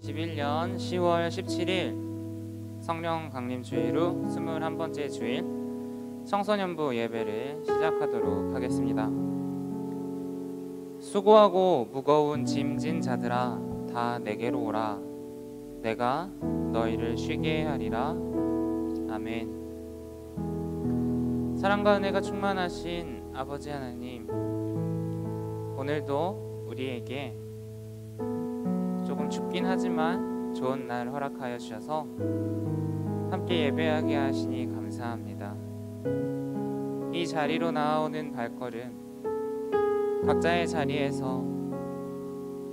21년 10월 17일 성령 강림 주일 후 21번째 주일 청소년부 예배를 시작하도록 하겠습니다. 수고하고 무거운 짐진 자들아 다 내게로 오라. 내가 너희를 쉬게 하리라. 아멘. 사랑과 은혜가 충만하신 아버지 하나님, 오늘도 우리에게 조금 춥긴 하지만 좋은 날 허락하여 주셔서 함께 예배하게 하시니 감사합니다. 이 자리로 나아오는 발걸음, 각자의 자리에서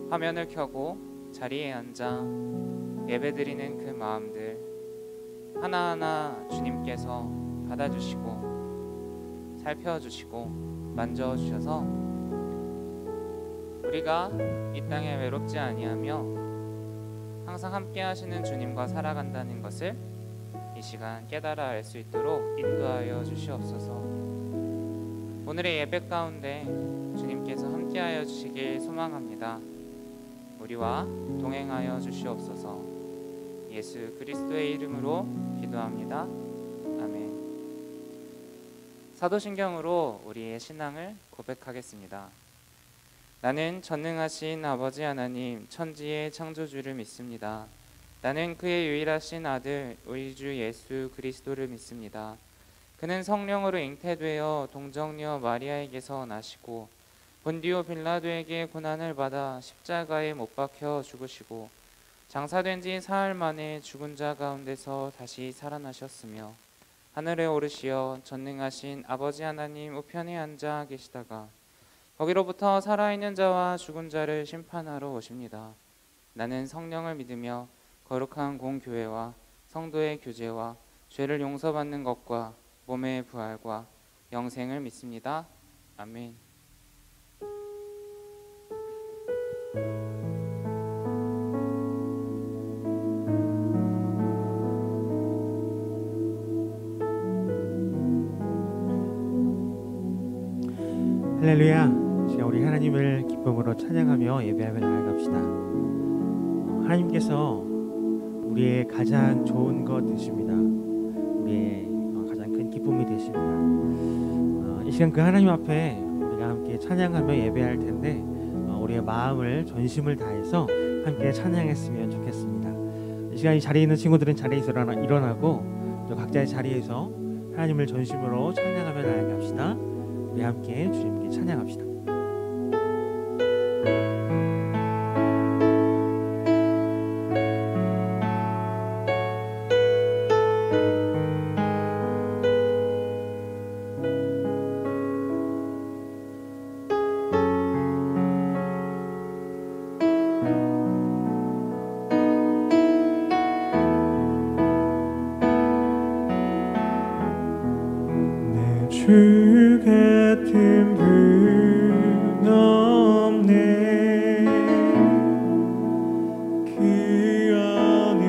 화면을 켜고 자리에 앉아 예배드리는 그 마음들 하나하나 주님께서 받아주시고 살펴주시고 만져주셔서 우리가 이 땅에 외롭지 아니하며 항상 함께 하시는 주님과 살아간다는 것을 이 시간 깨달아 알 수 있도록 인도하여 주시옵소서. 오늘의 예배 가운데 주님께서 함께하여 주시길 소망합니다. 우리와 동행하여 주시옵소서. 예수 그리스도의 이름으로 기도합니다. 아멘. 사도신경으로 우리의 신앙을 고백하겠습니다. 나는 전능하신 아버지 하나님 천지의 창조주를 믿습니다. 나는 그의 유일하신 아들 우리 주 예수 그리스도를 믿습니다. 그는 성령으로 잉태되어 동정녀 마리아에게서 나시고 본디오 빌라도에게 고난을 받아 십자가에 못 박혀 죽으시고 장사된 지 사흘 만에 죽은 자 가운데서 다시 살아나셨으며 하늘에 오르시어 전능하신 아버지 하나님 우편에 앉아 계시다가 거기로부터 살아있는 자와 죽은 자를 심판하러 오십니다. 나는 성령을 믿으며 거룩한 공교회와 성도의 교제와 죄를 용서받는 것과 몸의 부활과 영생을 믿습니다. 아멘. 할렐루야. 우리 하나님을 기쁨으로 찬양하며 예배하며 나아갑시다. 하나님께서 우리의 가장 좋은 것 되십니다. 우리의 가장 큰 기쁨이 되십니다. 이 시간 그 하나님 앞에 우리가 함께 찬양하며 예배할 텐데 우리의 마음을 전심을 다해서 함께 찬양했으면 좋겠습니다. 이 시간 이 자리에 있는 친구들은 자리에서 일어나고 또 각자의 자리에서 하나님을 전심으로 찬양하며 나아갑시다. 우리 함께 주님께 찬양합시다. 주 같은 분 없네. 그 어느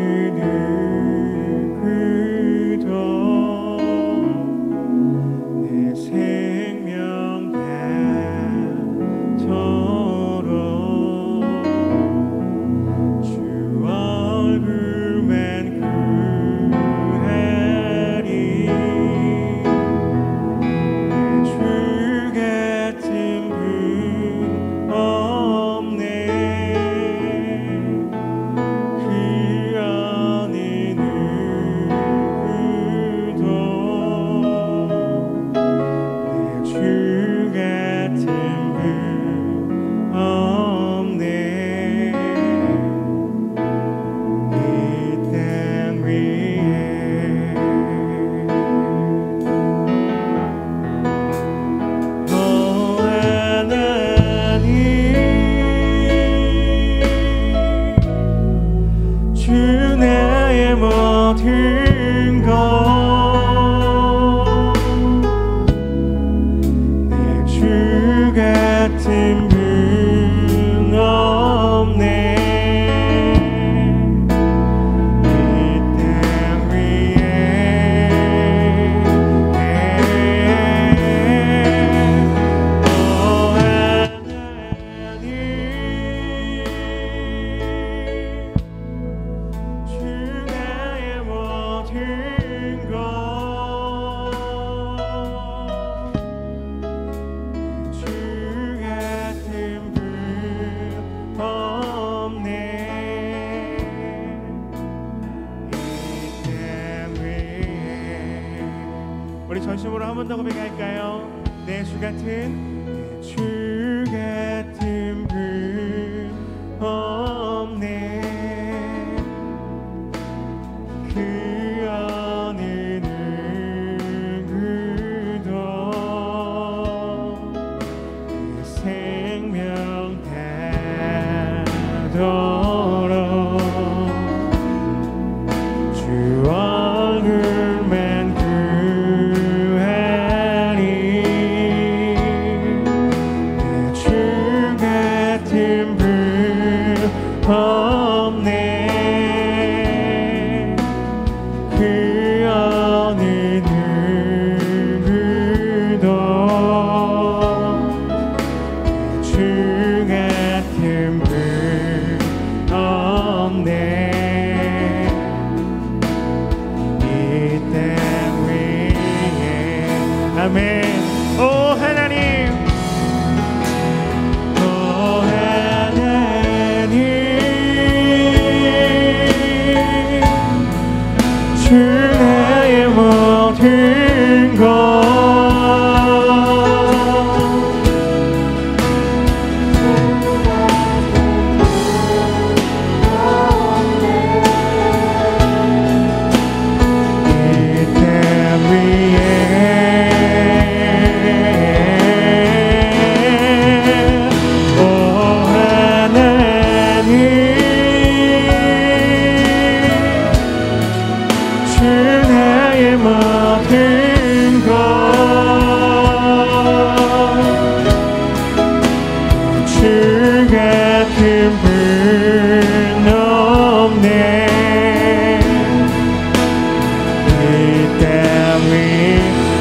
누구도 내 생명 같도록 주 얼굴만 구하리. 모든 것 내 주 같은 분 없네. 이 땅 위에 하나님 전심으로 한 번 더 고백할까요? 내 주 같은 분 없네. 그 어느 누구도 내 생명 다도록 주 얼굴만 구하리. 내 주 같은 분 없네. 그 어느 누구도 주 같은 분 없네. 이 땅 위에 아멘. 오 하나님, 오 하나님, 주 나의 모든 것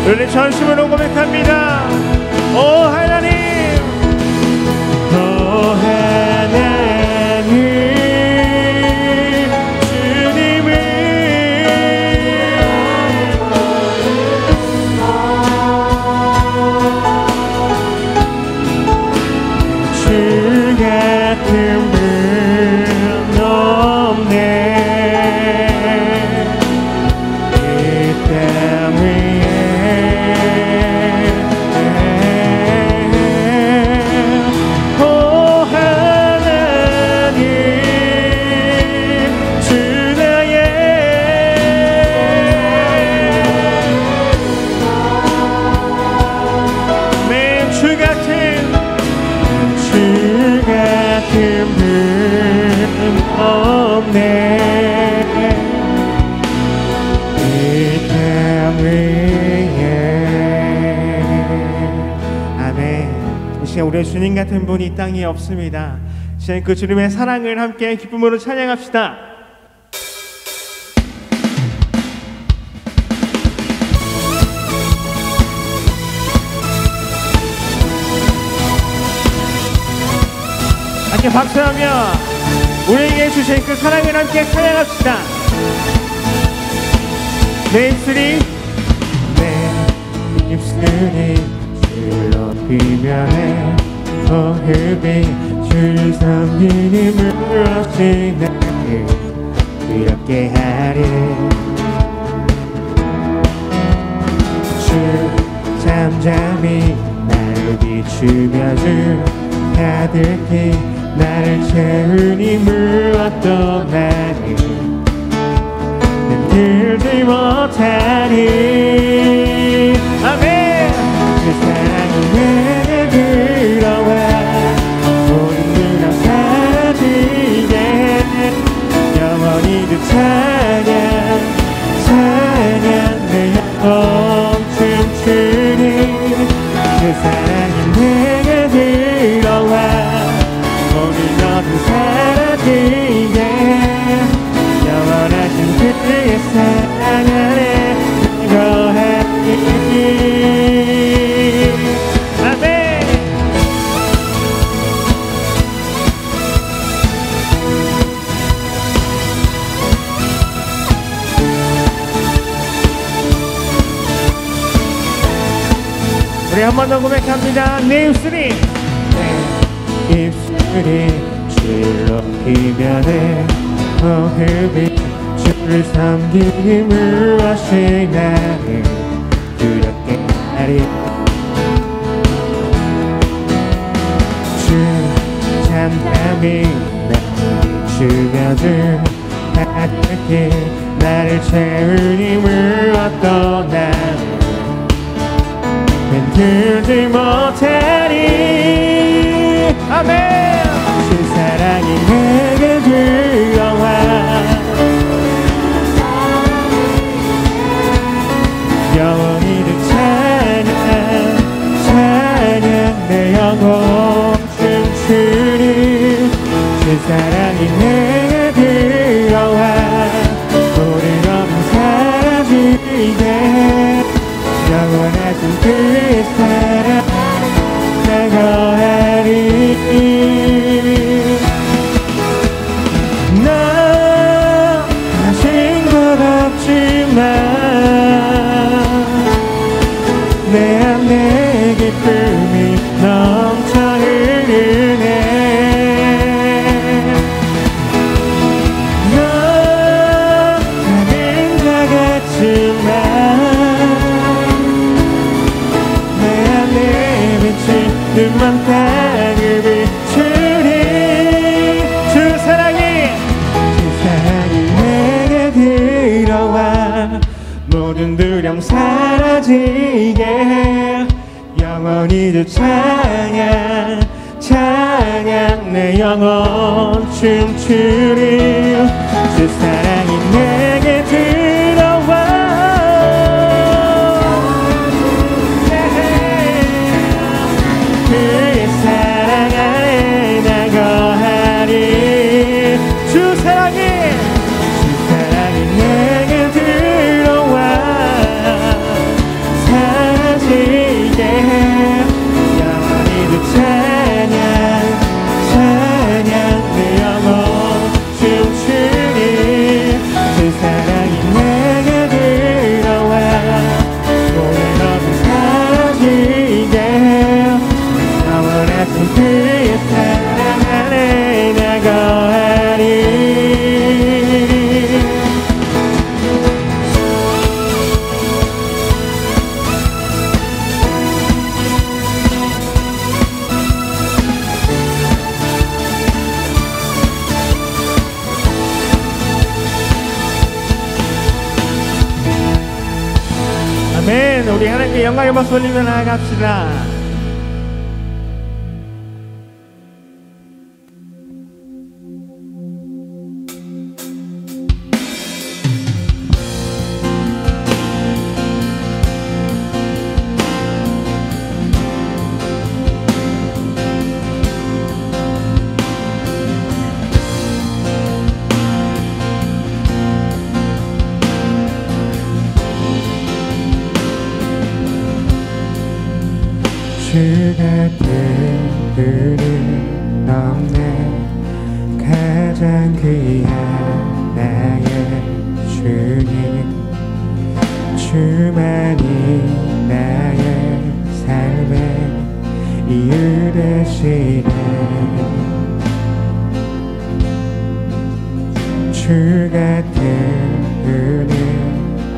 우리 전심으로 고백합니다. 오 하나님, 오 하나님, 주님을 주 같은 분 없네. 이 땅 위에 우리의 주님 같은 분이 이 땅에 없습니다. 이제 그 주님의 사랑을 함께 기쁨으로 찬양합시다. 함께 박수하며 우리에게 주신 그 사랑을 함께 찬양합시다. 내 입술이 주를 높이며 내 호흡이 주를 섬기는 없이 나를 이렇게 하리. 주 잠잠히 나를 비추며 주 가득히 나를 채우니 무엇도 나를 들지 못하리. 아멘. 그 사랑이 내게 들어와 모든 누나 사라지게 영원히도 찬양 내 영혼 춤추니 그 사랑이 내게 들어와 모든 것은 사라지게 영원하신 그의 사랑 안에 거하니. 우리 한 번 더 고백합니다. 내 입술이 주를 높이며 내 호흡이 주를 섬기니 무엇이 나를 두렵게 만남이 주며들 하늘길 나를 채우니 무엇도 난 흔들지 못하리. 아멘. 주 사랑이 내게 들어와 영원히도 찬양 찬양 내 영혼 춤추리. 주 사랑이 내게 들어와 모든 없는 사라지게 영원하신 그의 사랑 나 거하리. 나 가진 것 없지만 내 안에 기쁨이 넘쳐 흐르네. 너 작은 자 같지만 내 안에 빛이 눈만 땅을 비추리. 주 사랑이 내게 들어와 모든 두려움 사라지게 영원히도 찬양 찬양 내 영혼 춤추리. 주 사랑이 내게 들어와 그의 사랑 안에 나 거하리. 주 사랑이 내게 들어와 사라지게 영원히도 찬양 찬양 내 영혼 춤추리. 주 사랑이 내게 들어와 모든 것은 사라지게 영원하신 그의 사랑 안에 나 거하리. 아멘. 우리 하나님께 영광의 박수 올리며 나아갑시다. 주 같은 그는 없네. 가장 귀한 나의 주님 주만이 나의 삶의 이유 되시네. 주 같은 그는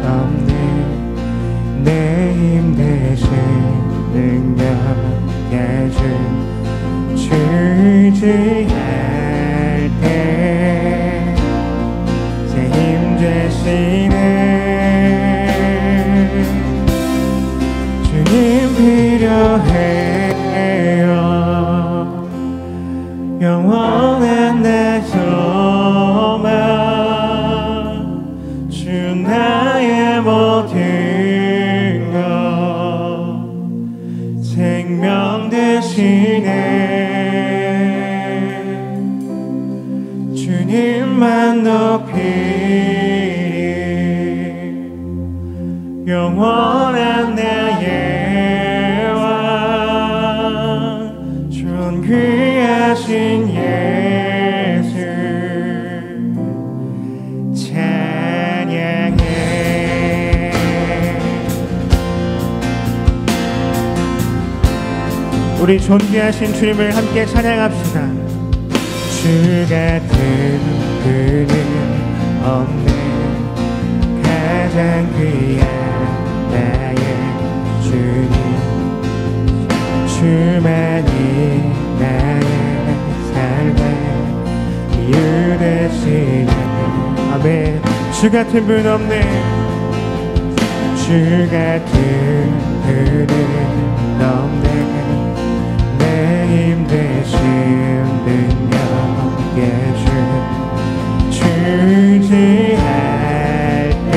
없네. 내 힘 대신 능력에 준 주지할 때 제 힘 되시네. 주님 필요해요. 영원한 내 소망 주 나의 모든 것 생명 되시네. 주님만 높이리. 영원한 나의 왕 존귀하신 예수 찬양해. 우리 존귀하신 주님을 함께 찬양합시다. 주 같은 그는 없네. 가장 귀한 나의 주님 주만이 나의 삶의 이유 되시네. 아멘. 주 같은 분 없네. 주 같은 분은 없네. 내 힘 대신 능력 예수 주지할 때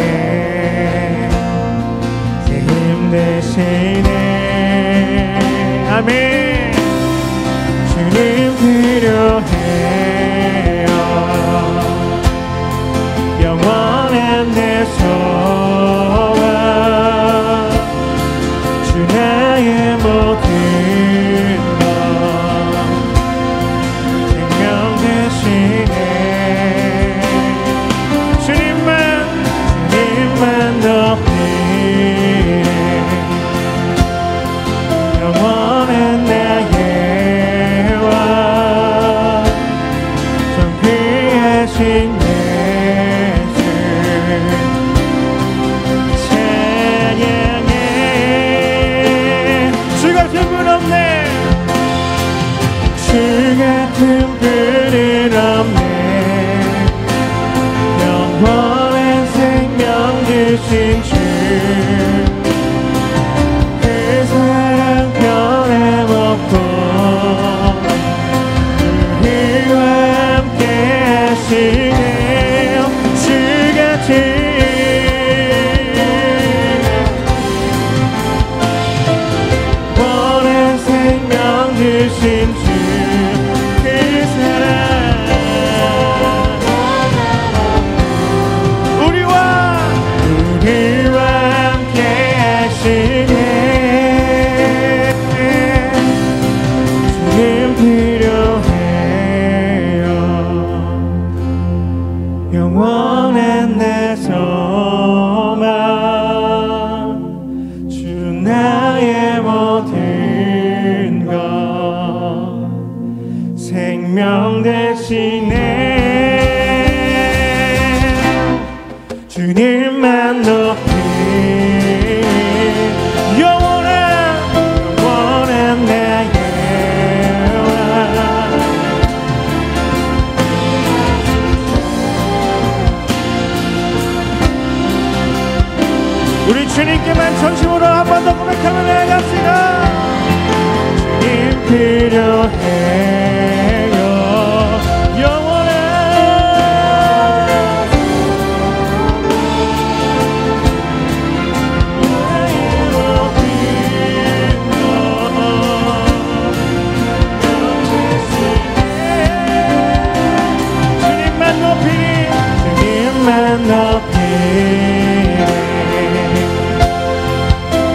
제 힘 대신에 아멘. 주님 필요해요. 영원한 내 소원 주 나의 모든 것 생명 대신에 주님만 높이네. 영원한 나의 왕 존귀하신 예수 찬양해. 주 같은 분 없네. 주 같은 분은 없네. 영원한 생명 주신 주 그 사랑 변함없고 우리와 함께 하시네요. 주 같은 원한 생명 주신 주 그 사랑 우리와 함께 하시네. 주님 필요해요. 영원한 내 소망 주 나의 모든 것 생명 대신에 주님만 높이 영원한 나의 왕 우리 주님께만 전심으로 한 번 더 고백하며 나아갑시다. 주님 필요해요. 영원한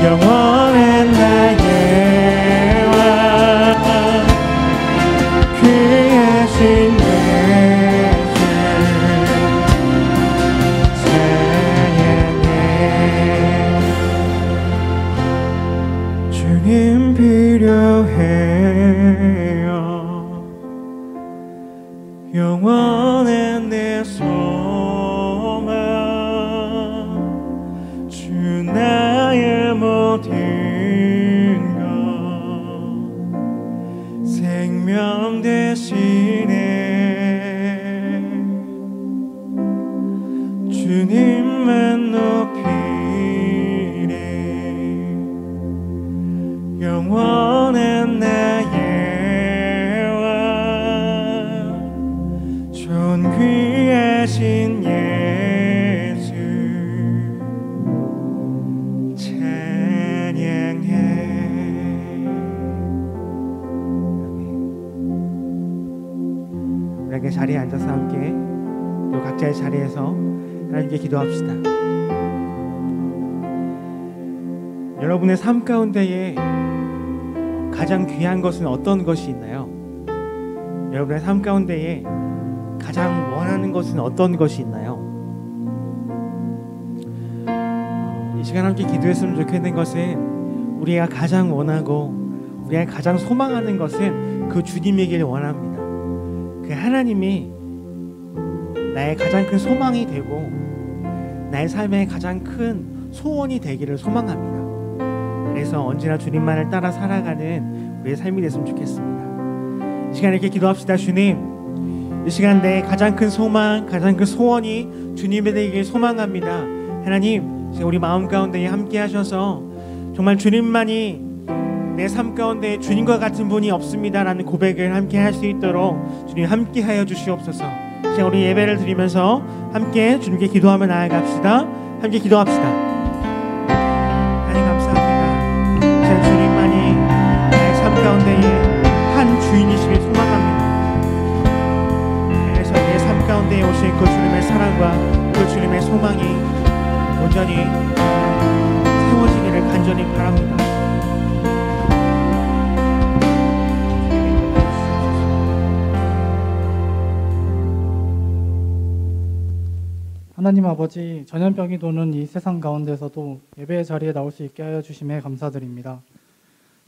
영원한 나의 왕 귀하신 예수 찬양해. 주님 필요해요. 영원한 내 소망 주 나의 모든 것 생명 대신에 주님만 높이네. 영원한 나의 왕 존귀하신 예수 찬양해. 우리에게 자리에 앉아서 함께 또 각자의 자리에서 하나님께 기도합시다. 여러분의 삶 가운데에 가장 귀한 것은 어떤 것이 있나요? 여러분의 삶 가운데에 가장 원하는 것은 어떤 것이 있나요? 이 시간 함께 기도했으면 좋겠는 것은 우리가 가장 원하고 우리가 가장 소망하는 것은 그 주님이길 원합니다. 그 하나님이 나의 가장 큰 소망이 되고 나의 삶의 가장 큰 소원이 되기를 소망합니다. 그래서 언제나 주님만을 따라 살아가는 우리의 삶이 됐으면 좋겠습니다. 이 시간 이렇게 기도합시다. 주님, 이 시간 내 가장 큰 소망, 가장 큰 소원이 주님에 되길 소망합니다. 하나님, 우리 마음 가운데 함께 하셔서 정말 주님만이 내 삶 가운데 주님과 같은 분이 없습니다라는 고백을 함께 할 수 있도록 주님 함께 하여 주시옵소서. 이제 우리 예배를 드리면서 함께 주님께 기도하며 나아갑시다. 함께 기도합시다. 하나님 감사합니다. 이제 주님만이 나의 삶 가운데에 한 주인이시길 소망합니다. 그래서 내 삶 가운데에 오신 그 주님의 사랑과 그 주님의 소망이 온전히 세워지기를 간절히 바랍니다. 하나님 아버지, 전염병이 도는 이 세상 가운데서도 예배의 자리에 나올 수 있게 하여 주심에 감사드립니다.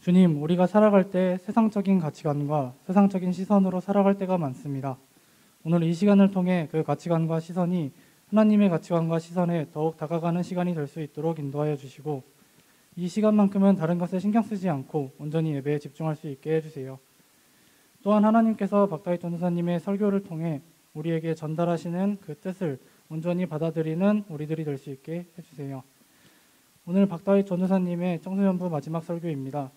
주님, 우리가 살아갈 때 세상적인 가치관과 세상적인 시선으로 살아갈 때가 많습니다. 오늘 이 시간을 통해 그 가치관과 시선이 하나님의 가치관과 시선에 더욱 다가가는 시간이 될 수 있도록 인도하여 주시고, 이 시간만큼은 다른 것에 신경 쓰지 않고 온전히 예배에 집중할 수 있게 해주세요. 또한 하나님께서 박다윗 전도사님의 설교를 통해 우리에게 전달하시는 그 뜻을 온전히 받아들이는 우리들이 될 수 있게 해주세요. 오늘 박다윗 전도사님의 청소년부 마지막 설교입니다.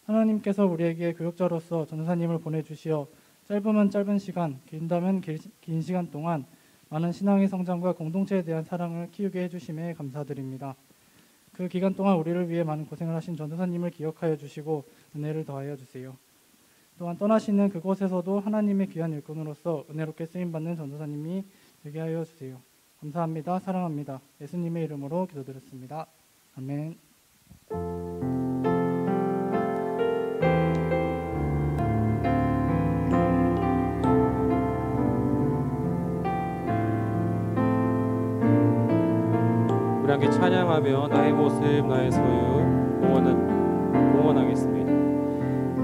하나님께서 우리에게 교육자로서 전도사님을 보내주시어 짧으면 짧은 시간, 길다면 긴 시간 동안 많은 신앙의 성장과 공동체에 대한 사랑을 키우게 해주심에 감사드립니다. 그 기간 동안 우리를 위해 많은 고생을 하신 전도사님을 기억하여 주시고 은혜를 더하여 주세요. 또한 떠나시는 그곳에서도 하나님의 귀한 일꾼으로서 은혜롭게 쓰임받는 전도사님이 되게 하여 주세요. 감사합니다. 사랑합니다. 예수님의 이름으로 기도드렸습니다. 아멘. 우리 함께 찬양하며 나의 모습 나의 소유 공헌하겠습니다.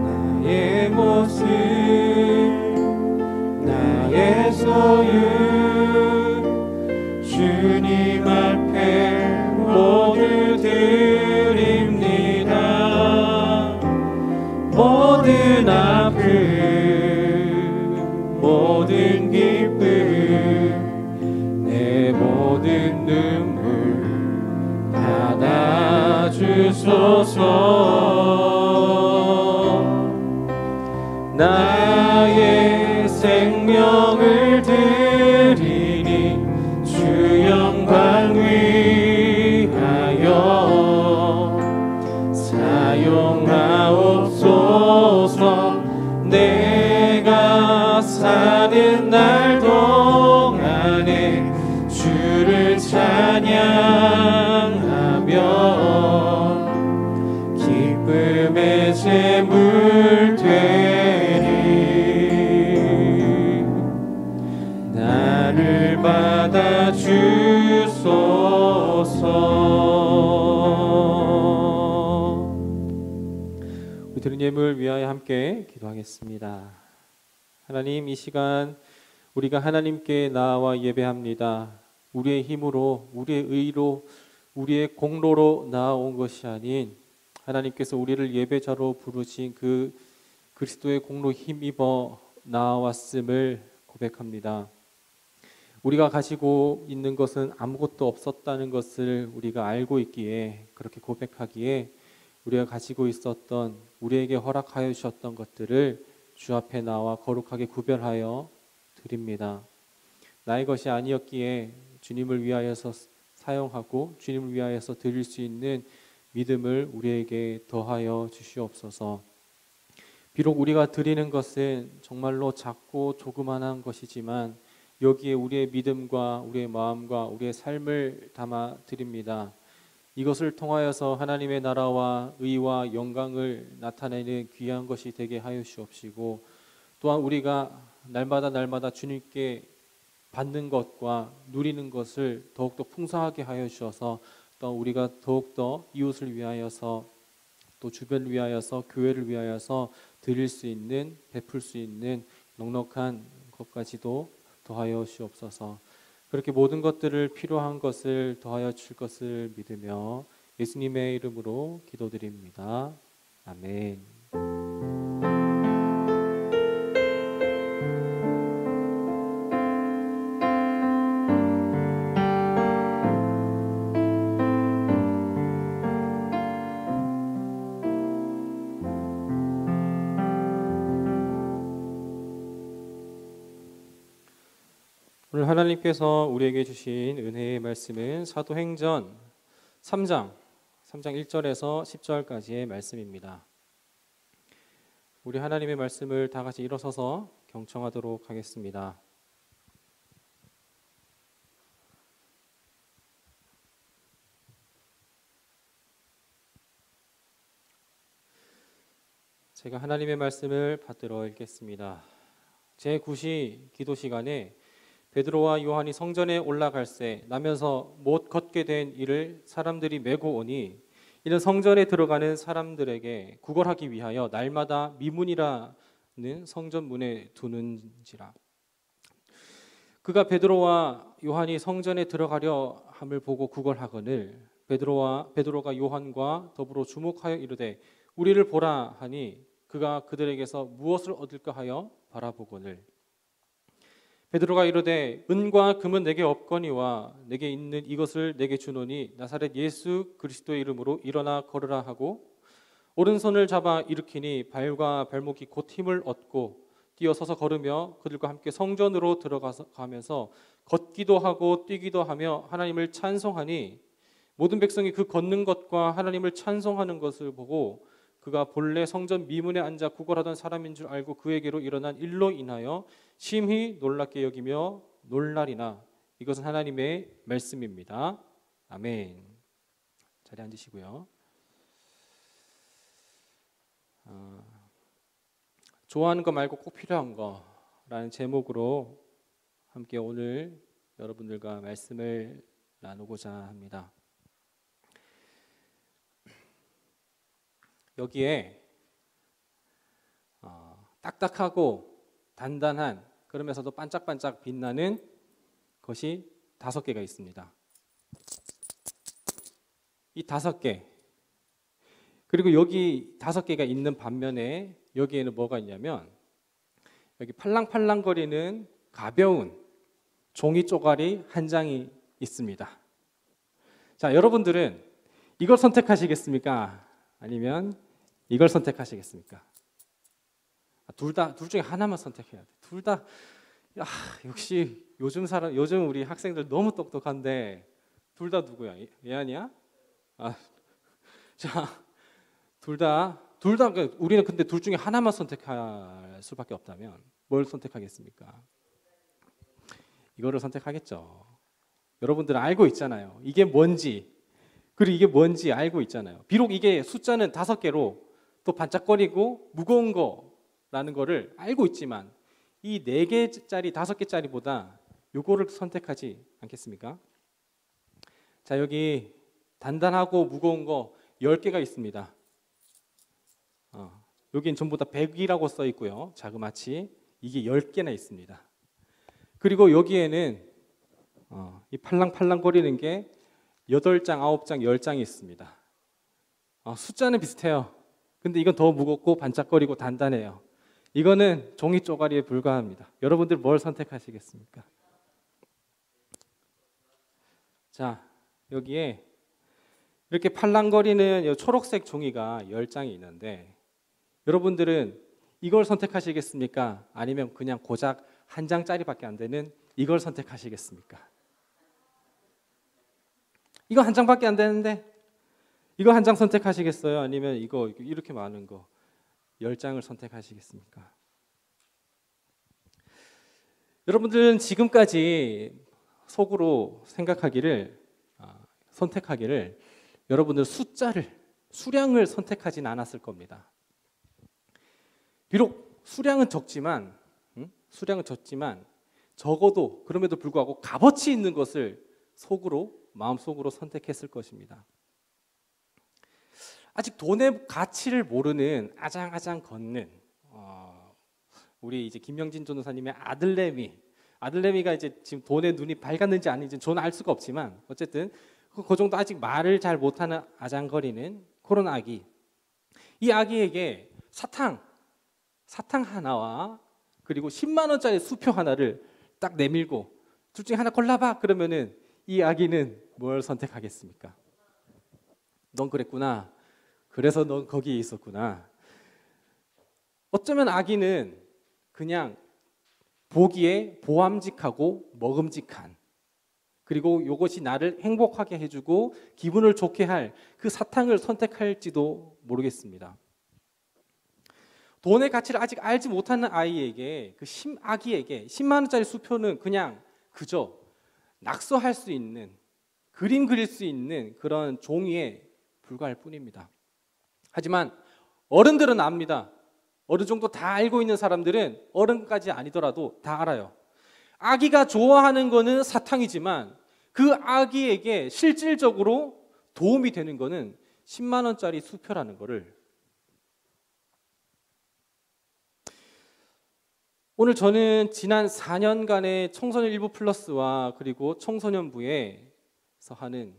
나의 모습 나의 소유 주님 앞에 모두 드립니다. 모든 아픔 모든 기쁨 내 모든 눈물 받아주소서. 나의 생명을 드리니 주 영광 위하여 사용하옵소서. 내가 사는 날 동안에 주를 찬양하며 기쁨의 제물 되리. 나를 받아주소서. 우리 드린 예물 위하여 함께 기도하겠습니다. 하나님, 이 시간 우리가 하나님께 나와 예배합니다. 우리의 힘으로, 우리의 의로, 우리의 공로로 나아온 것이 아닌 하나님께서 우리를 예배자로 부르신 그 그리스도의 공로 힘입어 나아왔음을 고백합니다. 우리가 가지고 있는 것은 아무것도 없었다는 것을 우리가 알고 있기에 그렇게 고백하기에 우리가 가지고 있었던 우리에게 허락하여 주셨던 것들을 주 앞에 나와 거룩하게 구별하여 드립니다. 나의 것이 아니었기에 주님을 위하여서 사용하고 주님을 위하여서 드릴 수 있는 믿음을 우리에게 더하여 주시옵소서. 비록 우리가 드리는 것은 정말로 작고 조그만한 것이지만 여기에 우리의 믿음과 우리의 마음과 우리의 삶을 담아 드립니다. 이것을 통하여서 하나님의 나라와 의와 영광을 나타내는 귀한 것이 되게 하여 주옵시고, 또한 우리가 날마다 주님께 받는 것과 누리는 것을 더욱더 풍성하게 하여 주셔서 또 우리가 더욱더 이웃을 위하여서 또 주변을 위하여서 교회를 위하여서 드릴 수 있는, 베풀 수 있는 넉넉한 것까지도 더하여 주옵소서. 그렇게 모든 것들을 필요한 것을 더하여 줄 것을 믿으며 예수님의 이름으로 기도드립니다. 아멘. 오늘 하나님께서 우리에게 주신 은혜의 말씀은 사도행전 3장 1절에서 10절까지의 말씀입니다. 우리 하나님의 말씀을 다 같이 일어서서 경청하도록 하겠습니다. 제가 하나님의 말씀을 받들어 읽겠습니다. 제9시 기도 시간에 베드로와 요한이 성전에 올라갈새 나면서 못 걷게 된 이를 사람들이 메고 오니 이는 성전에 들어가는 사람들에게 구걸하기 위하여 날마다 미문이라는 성전 문에 두는지라. 그가 베드로와 요한이 성전에 들어가려 함을 보고 구걸하거늘 베드로가 요한과 더불어 주목하여 이르되 우리를 보라 하니 그가 그들에게서 무엇을 얻을까 하여 바라보거늘 베드로가 이르되 은과 금은 내게 없거니와 내게 있는 이것을 내게 주노니 나사렛 예수 그리스도의 이름으로 일어나 걸으라 하고 오른손을 잡아 일으키니 발과 발목이 곧 힘을 얻고 뛰어서서 걸으며 그들과 함께 성전으로 들어가면서 걷기도 하고 뛰기도 하며 하나님을 찬송하니 모든 백성이 그 걷는 것과 하나님을 찬송하는 것을 보고 그가 본래 성전 미문에 앉아 구걸하던 사람인 줄 알고 그에게로 일어난 일로 인하여 심히 놀랍게 여기며 놀라리나. 이것은 하나님의 말씀입니다. 아멘. 자리에 앉으시고요. 좋아하는 거 말고 꼭 필요한 거라는 제목으로 함께 오늘 여러분들과 말씀을 나누고자 합니다. 여기에 딱딱하고 단단한 그러면서도 반짝반짝 빛나는 것이 5개가 있습니다. 이 5개 그리고 여기 5개가 있는 반면에 여기에는 뭐가 있냐면 여기 팔랑팔랑거리는 가벼운 종이 쪼가리 한 장이 있습니다. 자, 여러분들은 이걸 선택하시겠습니까? 아니면 이걸 선택하시겠습니까? 둘 중에 하나만 선택해야 돼. 둘 다 역시 요즘 우리 학생들 너무 똑똑한데 둘 다 누구야? 예안이야? 자, 둘 다 우리는 근데 둘 중에 하나만 선택할 수밖에 없다면 뭘 선택하겠습니까? 이거를 선택하겠죠. 여러분들은 알고 있잖아요. 이게 뭔지. 그리고 이게 뭔지 알고 있잖아요. 비록 이게 숫자는 5개로 또 반짝거리고 무거운 거라는 거를 알고 있지만 이 4개짜리, 5개짜리보다 요거를 선택하지 않겠습니까? 자, 여기 단단하고 무거운 거 10개가 있습니다. 여긴 전부 다 100이라고 써 있고요. 자그마치 이게 10개나 있습니다. 그리고 여기에는 이 팔랑팔랑거리는 게 8장, 9장, 10장이 있습니다. 숫자는 비슷해요. 근데 이건 더 무겁고 반짝거리고 단단해요. 이거는 종이 쪼가리에 불과합니다. 여러분들 뭘 선택하시겠습니까? 자, 여기에 이렇게 팔랑거리는 초록색 종이가 10장이 있는데 여러분들은 이걸 선택하시겠습니까? 아니면 그냥 고작 한 장짜리밖에 안 되는 이걸 선택하시겠습니까? 이거 한 장밖에 안 되는데 이거 한 장 선택하시겠어요? 아니면 이거 이렇게 많은 거 10장을 선택하시겠습니까? 여러분들은 지금까지 속으로 선택하기를 여러분들 수량을 선택하진 않았을 겁니다. 비록 수량은 적지만 적어도 그럼에도 불구하고 값어치 있는 것을 마음속으로 선택했을 것입니다. 아직 돈의 가치를 모르는 아장아장 걷는 우리 이제 김명진 전도사님의 아들내미가 이제 지금 돈에 눈이 밝았는지 아닌지 저는 알 수가 없지만 어쨌든 그 정도 아직 말을 잘 못하는 아장거리는 그런 아기. 이 아기에게 사탕 하나와 그리고 10만 원짜리 수표 하나를 딱 내밀고 둘 중에 하나 골라봐 그러면은 이 아기는 뭘 선택하겠습니까? 넌 그랬구나. 그래서 넌 거기에 있었구나. 어쩌면 아기는 그냥 보기에 보암직하고 먹음직한, 그리고 이것이 나를 행복하게 해주고 기분을 좋게 할 그 사탕을 선택할지도 모르겠습니다. 돈의 가치를 아직 알지 못하는 아이에게, 아기에게 10만 원짜리 수표는 그냥 그저 낙서할 수 있는, 그림 그릴 수 있는 그런 종이에 불과할 뿐입니다. 하지만 어른들은 압니다. 어느 정도 다 알고 있는 사람들은 어른까지 아니더라도 다 알아요. 아기가 좋아하는 거는 사탕이지만 그 아기에게 실질적으로 도움이 되는 거는 10만 원짜리 수표라는 거를, 오늘 저는 지난 4년간의 청소년 일부 플러스와 그리고 청소년부에서 하는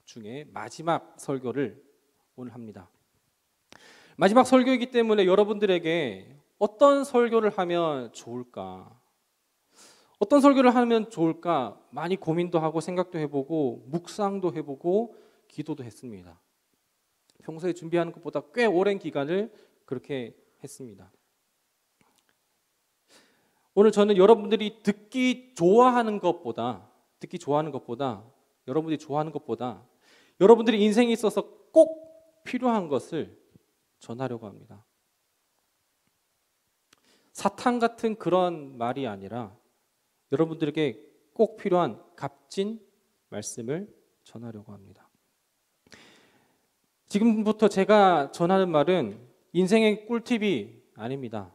중에 마지막 설교를 오늘 합니다. 마지막 설교이기 때문에 여러분들에게 어떤 설교를 하면 좋을까, 어떤 설교를 하면 좋을까 많이 고민도 하고 생각도 해보고 묵상도 해보고 기도도 했습니다. 평소에 준비하는 것보다 꽤 오랜 기간을 그렇게 했습니다. 오늘 저는 여러분들이 듣기 좋아하는 것보다 여러분들이 인생에 있어서 꼭 필요한 것을 전하려고 합니다. 사탕 같은 그런 말이 아니라 여러분들에게 꼭 필요한 값진 말씀을 전하려고 합니다. 지금부터 제가 전하는 말은 인생의 꿀팁이 아닙니다.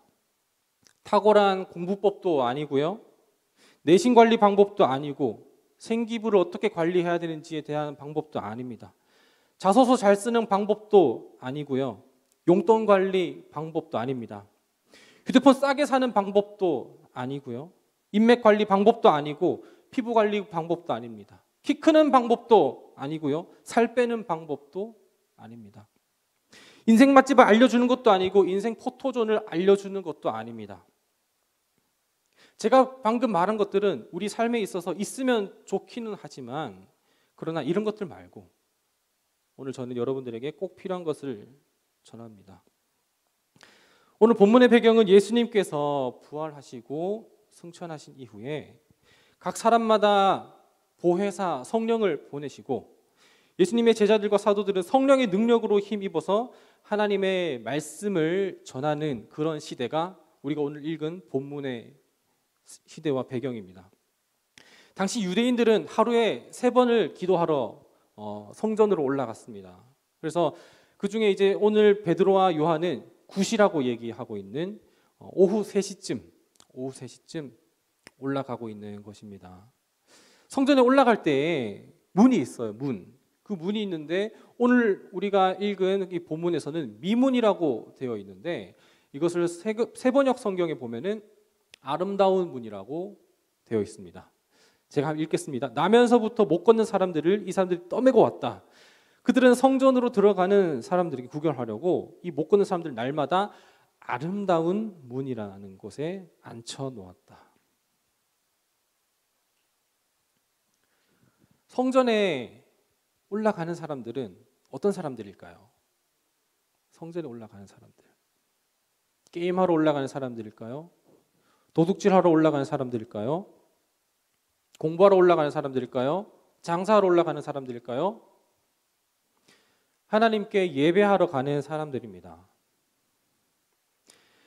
탁월한 공부법도 아니고요, 내신 관리 방법도 아니고, 생기부를 어떻게 관리해야 되는지에 대한 방법도 아닙니다. 자소서 잘 쓰는 방법도 아니고요, 용돈 관리 방법도 아닙니다. 휴대폰 싸게 사는 방법도 아니고요, 인맥 관리 방법도 아니고, 피부 관리 방법도 아닙니다. 키 크는 방법도 아니고요, 살 빼는 방법도 아닙니다. 인생 맛집을 알려주는 것도 아니고 인생 포토존을 알려주는 것도 아닙니다. 제가 방금 말한 것들은 우리 삶에 있어서 있으면 좋기는 하지만, 그러나 이런 것들 말고 오늘 저는 여러분들에게 꼭 필요한 것을 전합니다. 오늘 본문의 배경은 예수님께서 부활하시고 승천하신 이후에 각 사람마다 보혜사 성령을 보내시고, 예수님의 제자들과 사도들은 성령의 능력으로 힘입어서 하나님의 말씀을 전하는 그런 시대가 우리가 오늘 읽은 본문의 시대와 배경입니다. 당시 유대인들은 하루에 3번을 기도하러 성전으로 올라갔습니다. 그래서 그 중에 이제 오늘 베드로와 요한은 굿이라고 얘기하고 있는 오후 3시쯤 올라가고 있는 것입니다. 성전에 올라갈 때 문이 있어요. 그 문이 있는데 오늘 우리가 읽은 이 본문에서는 미문이라고 되어 있는데, 이것을 세번역 성경에 보면은 아름다운 문이라고 되어 있습니다. 제가 한번 읽겠습니다. 나면서부터 못 걷는 사람들을 이 사람들이 떠매고 왔다. 그들은 성전으로 들어가는 사람들에게 구경하려고 이 못 걷는 사람들 날마다 아름다운 문이라는 곳에 앉혀 놓았다. 성전에 올라가는 사람들은 어떤 사람들일까요? 성전에 올라가는 사람들, 게임하러 올라가는 사람들일까요? 도둑질하러 올라가는 사람들일까요? 공부하러 올라가는 사람들일까요? 장사하러 올라가는 사람들일까요? 하나님께 예배하러 가는 사람들입니다.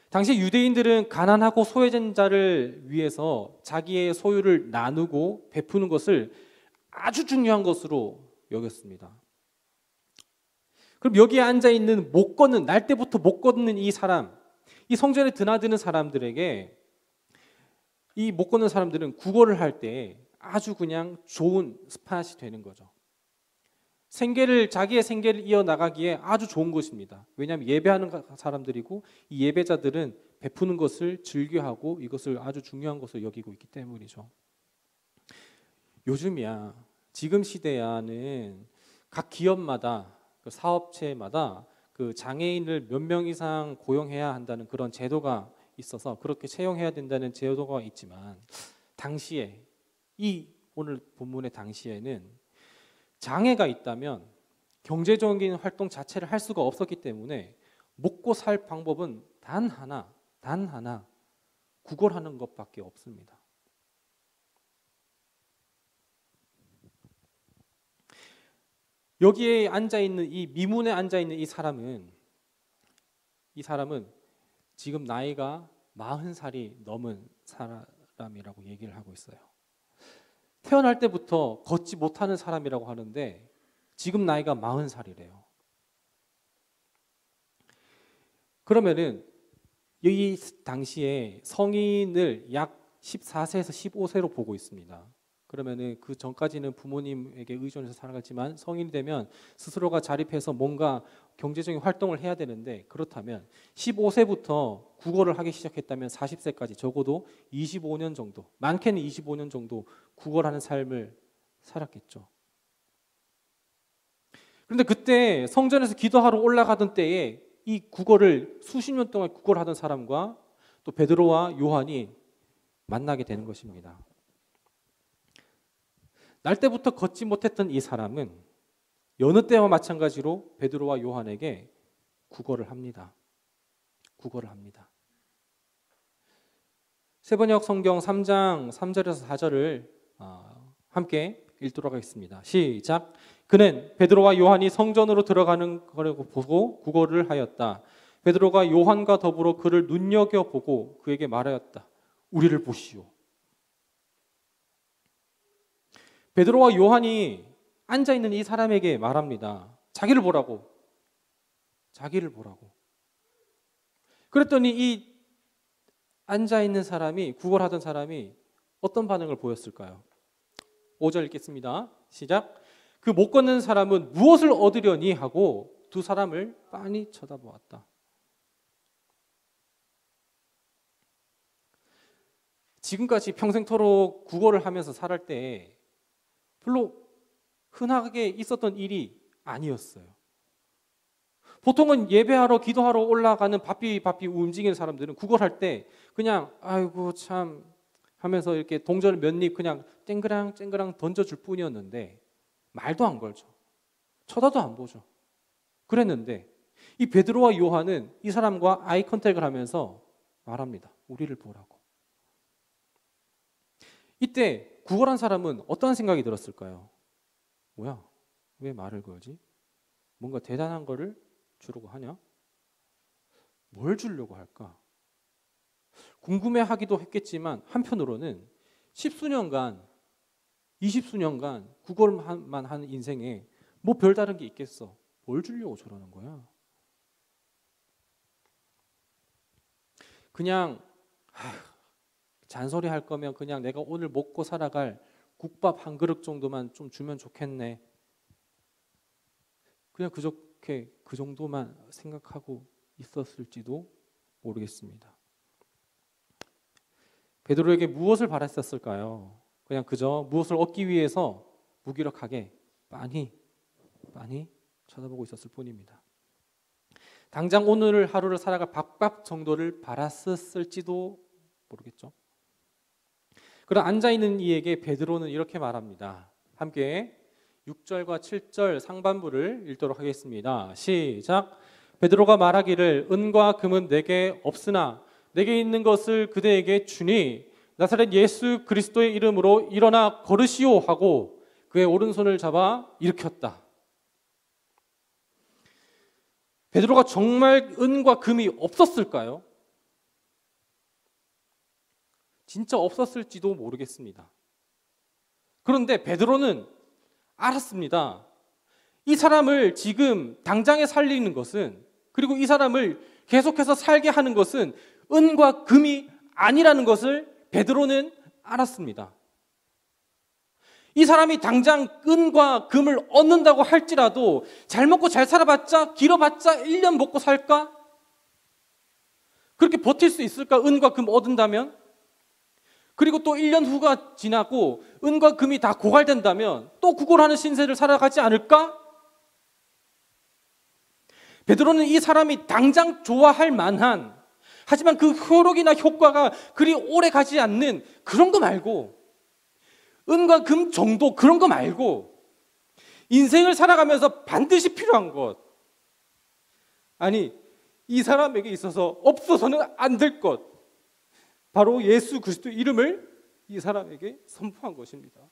당시 유대인들은 가난하고 소외된 자를 위해서 자기의 소유를 나누고 베푸는 것을 아주 중요한 것으로 여겼습니다. 그럼 여기에 앉아 있는 못 걷는, 날 때부터 못 걷는 이 사람, 이 성전에 드나드는 사람들에게 이 못 걷는 사람들은 구걸을 할 때 아주 그냥 좋은 스팟이 되는 거죠. 자기의 생계를 이어나가기에 아주 좋은 것입니다. 왜냐하면 예배하는 사람들이고 이 예배자들은 베푸는 것을 즐겨하고 이것을 아주 중요한 것으로 여기고 있기 때문이죠. 요즘이야, 지금 시대야는 각 기업마다, 그 사업체마다 그 장애인을 몇 명 이상 고용해야 한다는 그런 제도가 있어서 그렇게 채용해야 된다는 제도가 있지만, 당시에 이 오늘 본문의 당시에는 장애가 있다면 경제적인 활동 자체를 할 수가 없었기 때문에 먹고 살 방법은 단 하나, 구걸하는 것밖에 없습니다. 여기에 앉아있는 이 미문에 앉아있는 이 사람은 지금 나이가 40살이 넘은 사람이라고 얘기를 하고 있어요. 태어날 때부터 걷지 못하는 사람이라고 하는데 지금 나이가 40살이래요. 그러면은 이 당시에 성인을 약 14세에서 15세로 보고 있습니다. 그러면은 그 전까지는 부모님에게 의존해서 살아갔지만 성인이 되면 스스로가 자립해서 뭔가 경제적인 활동을 해야 되는데, 그렇다면 15세부터 구걸을 하기 시작했다면 40세까지 적어도 25년 정도, 많게는 25년 정도 구걸하는 삶을 살았겠죠. 그런데 그때 성전에서 기도하러 올라가던 때에 이 구걸을 수십 년 동안 구걸하던 사람과 또 베드로와 요한이 만나게 되는 것입니다. 날 때부터 걷지 못했던 이 사람은 여느 때와 마찬가지로 베드로와 요한에게 구걸을 합니다. 세번역 성경 3장 3절에서 4절을 함께 읽도록 하겠습니다. 시작. 그는 베드로와 요한이 성전으로 들어가는 것을 보고 구걸을 하였다. 베드로가 요한과 더불어 그를 눈여겨보고 그에게 말하였다. 우리를 보시오. 베드로와 요한이 앉아있는 이 사람에게 말합니다. 자기를 보라고. 그랬더니 이 앉아있는 사람이, 구걸하던 사람이 어떤 반응을 보였을까요? 5절 읽겠습니다. 시작. 그 못 걷는 사람은 무엇을 얻으려니 하고 두 사람을 빤히 쳐다보았다. 지금까지 평생토록 구걸을 하면서 살을 때 별로 흔하게 있었던 일이 아니었어요. 보통은 예배하러 기도하러 올라가는 바삐 움직이는 사람들은 구걸할 때 그냥 아이고 참 하면서 이렇게 동전을 몇 입 그냥 쨍그랑 던져줄 뿐이었는데 말도 안 걸죠. 쳐다도 안 보죠. 그랬는데 이 베드로와 요한은 이 사람과 아이 컨택을 하면서 말합니다. 우리를 보라고. 이때 구걸한 사람은 어떤 생각이 들었을까요? 뭐야? 왜 말을 걸지? 뭔가 대단한 거를 주려고 하냐? 뭘 주려고 할까? 궁금해하기도 했겠지만 한편으로는 10수년간 20수년간 구걸만 하는 인생에 뭐 별다른 게 있겠어? 뭘 주려고 저러는 거야? 그냥 잔소리 할 거면 그냥 내가 오늘 먹고 살아갈 국밥 한 그릇 정도만 좀 주면 좋겠네. 그냥 그 정도만 생각하고 있었을지도 모르겠습니다. 베드로에게 무엇을 바랐었을까요? 그냥 그저 무엇을 얻기 위해서 무기력하게 빤히 쳐다보고 있었을 뿐입니다. 당장 오늘 하루를 살아갈 밥값 정도를 바랐을지도 모르겠죠. 그런 앉아있는 이에게 베드로는 이렇게 말합니다. 함께 6절과 7절 상반부를 읽도록 하겠습니다. 시작. 베드로가 말하기를 은과 금은 내게 없으나 내게 있는 것을 그대에게 주니 나사렛 예수 그리스도의 이름으로 일어나 걸으시오 하고 그의 오른손을 잡아 일으켰다. 베드로가 정말 은과 금이 없었을까요? 진짜 없었을지도 모르겠습니다. 그런데 베드로는 알았습니다. 이 사람을 지금 당장에 살리는 것은, 그리고 이 사람을 계속해서 살게 하는 것은 은과 금이 아니라는 것을 베드로는 알았습니다. 이 사람이 당장 은과 금을 얻는다고 할지라도 잘 먹고 잘 살아봤자 길어봤자 1년 먹고 살까? 그렇게 버틸 수 있을까? 은과 금 얻은다면? 그리고 또 1년 후가 지나고 은과 금이 다 고갈된다면 또 구걸하는 신세를 살아가지 않을까? 베드로는 이 사람이 당장 좋아할 만한, 하지만 그 효력이나 효과가 그리 오래 가지 않는 그런 거 말고, 은과 금 정도 그런 거 말고 인생을 살아가면서 반드시 필요한 것, 아니 이 사람에게 있어서 없어서는 안 될 것, 바로 예수 그리스도의 이름을 이 사람에게 선포한 것입니다.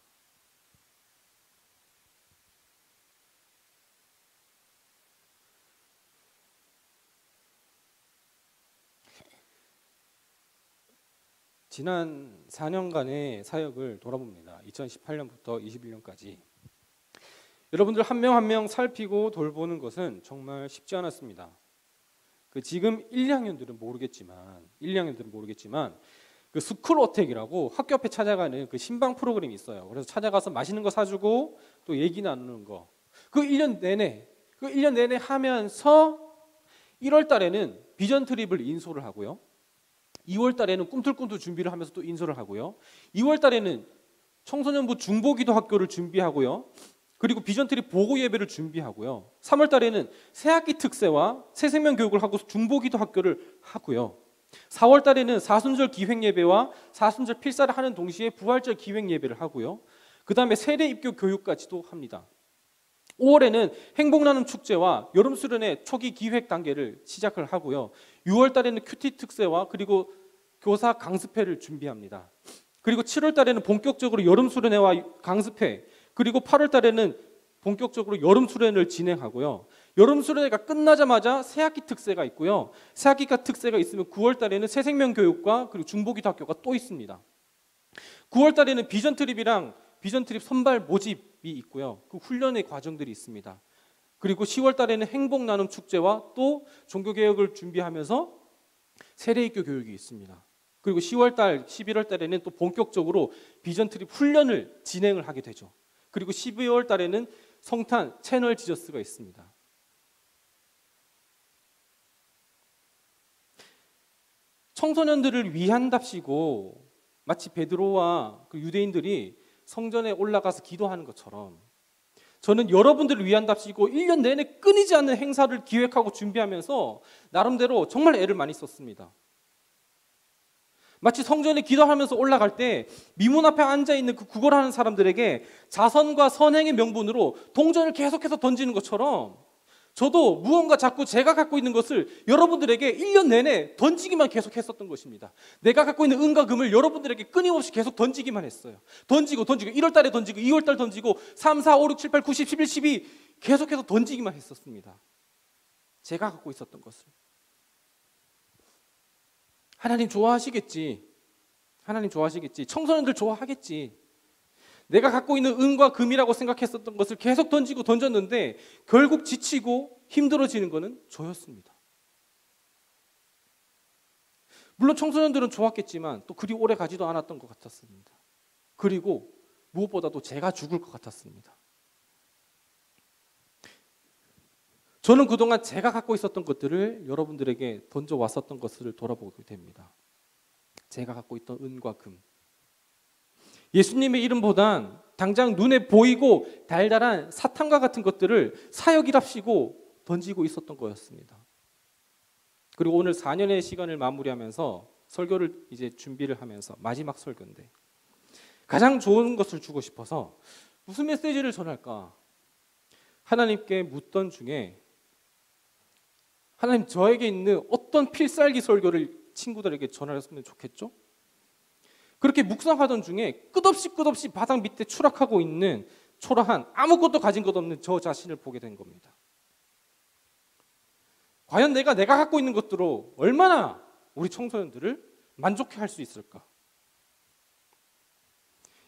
지난 4년간의 사역을 돌아봅니다. 2018년부터 21년까지. 여러분들 한 명 한 명 살피고 돌보는 것은 정말 쉽지 않았습니다. 지금 1, 2학년들은 모르겠지만 그 스쿨 어택이라고 학교 앞에 찾아가는 그 신방 프로그램이 있어요. 그래서 찾아가서 맛있는 거 사주고 또 얘기 나누는 거. 그 1년 내내 하면서 1월 달에는 비전 트립을 인솔을 하고요. 2월 달에는 꿈틀꿈틀 준비를 하면서 또 인솔을 하고요. 2월 달에는 청소년부 중보기도 학교를 준비하고요. 그리고 비전 트립 보고 예배를 준비하고요. 3월 달에는 새학기 특세와 새생명 교육을 하고 중보기도 학교를 하고요. 4월 달에는 사순절 기획 예배와 사순절 필사를 하는 동시에 부활절 기획 예배를 하고요. 그 다음에 세례 입교 교육까지도 합니다. 5월에는 행복나눔 축제와 여름 수련회 초기 기획 단계를 시작을 하고요. 6월 달에는 큐티 특세와 그리고 교사 강습회를 준비합니다. 그리고 7월 달에는 본격적으로 여름 수련회와 강습회, 그리고 8월 달에는 본격적으로 여름 수련회를 진행하고요. 여름 수련회가 끝나자마자 새학기 특세가 있고요. 새학기 특세가 있으면 9월 달에는 새생명 교육과 그리고 중보기도 학교가 또 있습니다. 9월 달에는 비전 트립이랑 비전 트립 선발 모집이 있고요. 그 훈련의 과정들이 있습니다. 그리고 10월 달에는 행복 나눔 축제와 또 종교 개혁을 준비하면서 세례 입교 교육이 있습니다. 그리고 10월 달, 11월 달에는 또 본격적으로 비전 트립 훈련을 진행을 하게 되죠. 그리고 12월 달에는 성탄 채널 지저스가 있습니다. 청소년들을 위한답시고 마치 베드로와 그 유대인들이 성전에 올라가서 기도하는 것처럼 저는 여러분들을 위한답시고 1년 내내 끊이지 않는 행사를 기획하고 준비하면서 나름대로 정말 애를 많이 썼습니다. 마치 성전에 기도하면서 올라갈 때 미문 앞에 앉아있는 그 구걸하는 사람들에게 자선과 선행의 명분으로 동전을 계속해서 던지는 것처럼 저도 무언가 자꾸 제가 갖고 있는 것을 여러분들에게 1년 내내 던지기만 계속 했었던 것입니다. 내가 갖고 있는 은과 금을 여러분들에게 끊임없이 계속 던지기만 했어요. 던지고 1월 달에 던지고 2월 달 던지고 3, 4, 5, 6, 7, 8, 9, 10, 11, 12 계속해서 던지기만 했었습니다. 제가 갖고 있었던 것을. 하나님 좋아하시겠지. 청소년들 좋아하겠지. 내가 갖고 있는 은과 금이라고 생각했었던 것을 계속 던졌는데 결국 지치고 힘들어지는 것은 저였습니다. 물론 청소년들은 좋았겠지만 또 그리 오래 가지도 않았던 것 같았습니다. 그리고 무엇보다도 제가 죽을 것 같았습니다. 저는 그동안 제가 갖고 있었던 것들을 여러분들에게 던져왔었던 것을 돌아보게 됩니다. 제가 갖고 있던 은과 금. 예수님의 이름보단 당장 눈에 보이고 달달한 사탕과 같은 것들을 사역이랍시고 던지고 있었던 거였습니다. 그리고 오늘 4년의 시간을 마무리하면서 설교를 이제 준비를 하면서 마지막 설교인데 가장 좋은 것을 주고 싶어서 무슨 메시지를 전할까? 하나님께 묻던 중에 하나님 저에게 있는 어떤 필살기 설교를 친구들에게 전하였으면 좋겠죠? 그렇게 묵상하던 중에 끝없이 바닥 밑에 추락하고 있는 초라한 아무것도 가진 것 없는 저 자신을 보게 된 겁니다. 과연 내가 갖고 있는 것들로 얼마나 우리 청소년들을 만족해 할 수 있을까?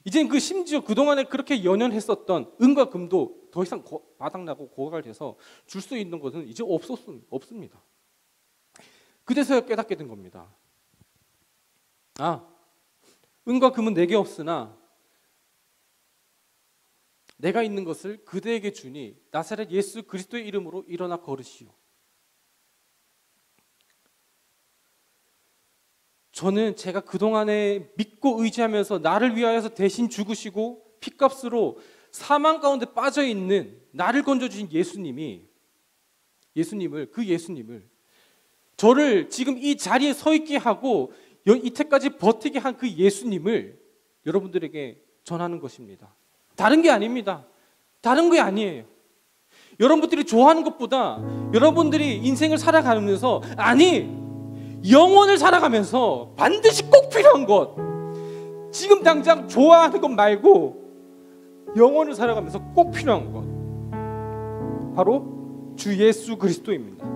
이젠 심지어 그동안에 그렇게 연연했었던 은과 금도 더 이상 바닥나고 고갈돼서 줄 수 있는 것은 이제 없습니다. 그제서야 깨닫게 된 겁니다. 은과 금은 내게 없으나 내가 있는 것을 그대에게 주니 나사렛 예수 그리스도의 이름으로 일어나 걸으시오. 저는 제가 그동안에 믿고 의지하면서 나를 위하여서 대신 죽으시고 핏값으로 사망 가운데 빠져있는 나를 건져주신 예수님을 저를 지금 이 자리에 서 있게 하고 이때까지 버티게 한 그 예수님을 여러분들에게 전하는 것입니다. 다른 게 아닙니다. 다른 게 아니에요. 여러분들이 좋아하는 것보다 여러분들이 인생을 살아가면서 영혼을 살아가면서 반드시 꼭 필요한 것, 지금 당장 좋아하는 것 말고 영혼을 살아가면서 꼭 필요한 것, 바로 주 예수 그리스도입니다.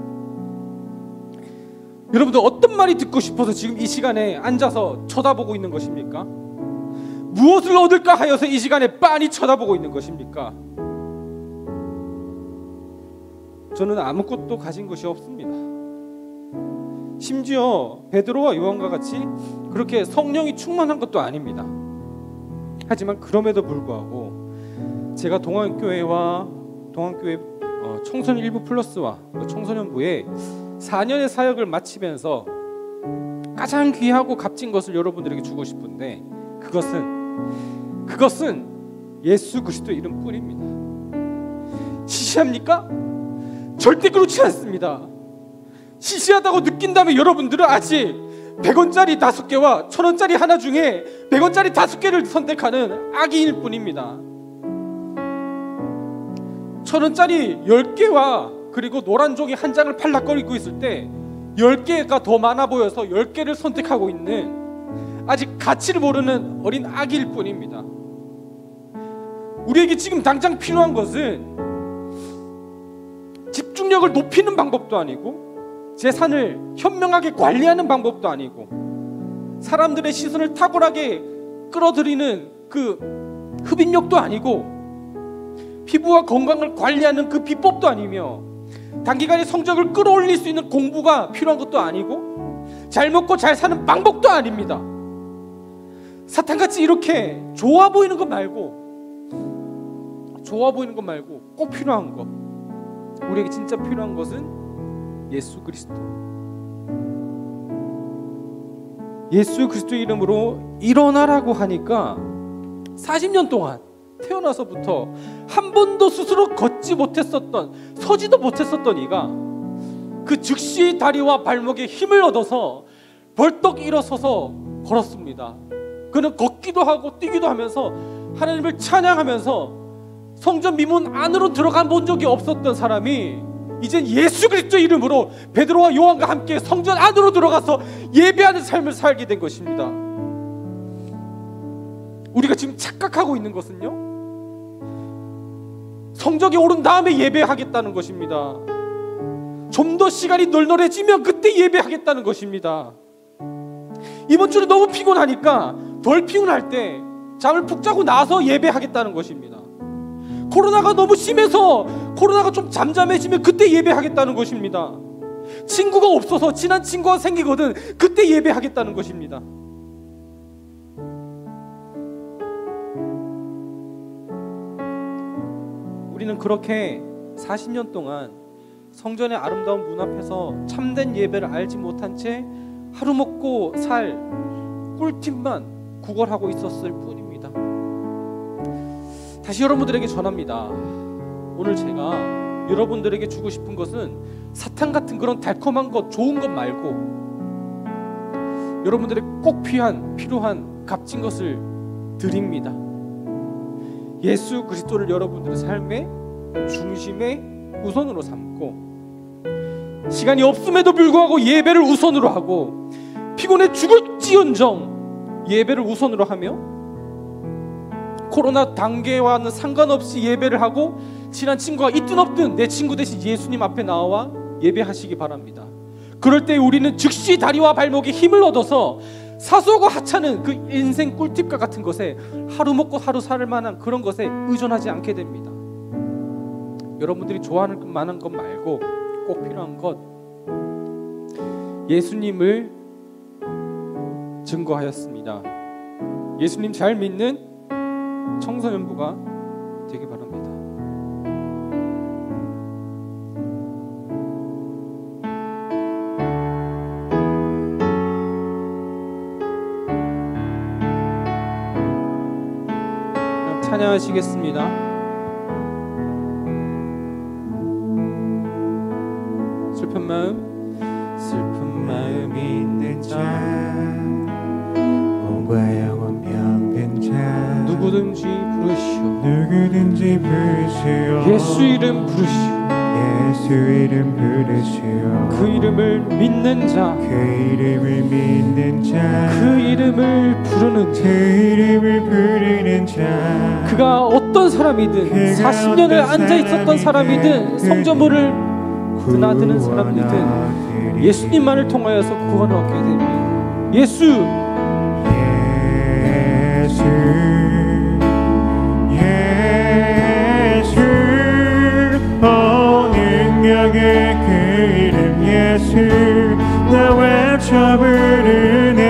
여러분들 어떤 말이 듣고 싶어서 지금 이 시간에 앉아서 쳐다보고 있는 것입니까? 무엇을 얻을까 하여서 이 시간에 빤히 쳐다보고 있는 것입니까? 저는 아무것도 가진 것이 없습니다. 심지어 베드로와 요한과 같이 그렇게 성령이 충만한 것도 아닙니다. 하지만 그럼에도 불구하고 제가 동안교회 청소년 일부 플러스와 청소년부에 4년의 사역을 마치면서 가장 귀하고 값진 것을 여러분들에게 주고 싶은데, 그것은 예수 그리스도 이름뿐입니다. 시시합니까? 절대 그렇지 않습니다. 시시하다고 느낀다면 여러분들은 아직 100원짜리 5개와 1000원짜리 하나 중에 100원짜리 5개를 선택하는 악인일 뿐입니다. 1000원짜리 10개와 그리고 노란 종이 한 장을 팔락거리고 있을 때 10개가 더 많아 보여서 10개를 선택하고 있는 아직 가치를 모르는 어린 아기일 뿐입니다. 우리에게 지금 당장 필요한 것은 집중력을 높이는 방법도 아니고 재산을 현명하게 관리하는 방법도 아니고 사람들의 시선을 탁월하게 끌어들이는 그 흡입력도 아니고 피부와 건강을 관리하는 그 비법도 아니며 단기간에 성적을 끌어올릴 수 있는 공부가 필요한 것도 아니고 잘 먹고 잘 사는 방법도 아닙니다. 사탄같이 이렇게 좋아 보이는 것 말고 꼭 필요한 것, 우리에게 진짜 필요한 것은 예수 그리스도. 예수 그리스도 이름으로 일어나라고 하니까 40년 동안 태어나서부터 한 번도 스스로 걷지 못했었던, 서지도 못했었던 이가 그 즉시 다리와 발목에 힘을 얻어서 벌떡 일어서서 걸었습니다. 그는 걷기도 하고 뛰기도 하면서 하나님을 찬양하면서 성전 미문 안으로 들어가 본 적이 없었던 사람이 이젠 예수 그리스도 이름으로 베드로와 요한과 함께 성전 안으로 들어가서 예배하는 삶을 살게 된 것입니다. 우리가 지금 착각하고 있는 것은요, 성적이 오른 다음에 예배하겠다는 것입니다. 좀 더 시간이 널널해지면 그때 예배하겠다는 것입니다. 이번 주는 너무 피곤하니까 덜 피곤할 때 잠을 푹 자고 나서 예배하겠다는 것입니다. 코로나가 너무 심해서 코로나가 좀 잠잠해지면 그때 예배하겠다는 것입니다. 친구가 없어서 친한 친구가 생기거든 그때 예배하겠다는 것입니다. 우리는 그렇게 40년 동안 성전의 아름다운 문 앞에서 참된 예배를 알지 못한 채 하루 먹고 살 꿀팁만 구걸하고 있었을 뿐입니다. 다시 여러분들에게 전합니다. 오늘 제가 여러분들에게 주고 싶은 것은 사탕 같은 그런 달콤한 것, 좋은 것 말고 여러분들의 꼭 필요한 값진 것을 드립니다. 예수 그리스도를 여러분들의 삶의 중심에 우선으로 삼고, 시간이 없음에도 불구하고 예배를 우선으로 하고, 피곤해 죽을지언정 예배를 우선으로 하며, 코로나 단계와는 상관없이 예배를 하고 친한 친구가 있든 없든 내 친구 대신 예수님 앞에 나와 예배하시기 바랍니다. 그럴 때 우리는 즉시 다리와 발목에 힘을 얻어서 사소하고 하찮은 그 인생 꿀팁과 같은 것에, 하루 먹고 하루 살 만한 그런 것에 의존하지 않게 됩니다. 여러분들이 좋아하는 만한 것 말고 꼭 필요한 것, 예수님을 증거하였습니다. 예수님 잘 믿는 청소년부가 되기 바랍니다. 찬양하시겠습니다. 슬픈 마음 있는 자, 몸과 영혼 병든 자, 누구든지 부르시오. 누구든지 부르시오. 예수 이름 부르시오. 예수 예수 이름 부르시오 그 이름을 믿는 자, 그 이름을 믿는 자 그 이름을 부르는 자, 그 이름을 부르는 자 그가 어떤 사람이든 그가 40년을 어떤 앉아 있었던 사람이든 사람이든 성전문을 드나드는 사람이든 예수님만을 통하여서 구원을 얻게 됩니다. 예수 능력의 그 이름 예수 나 외쳐 부르네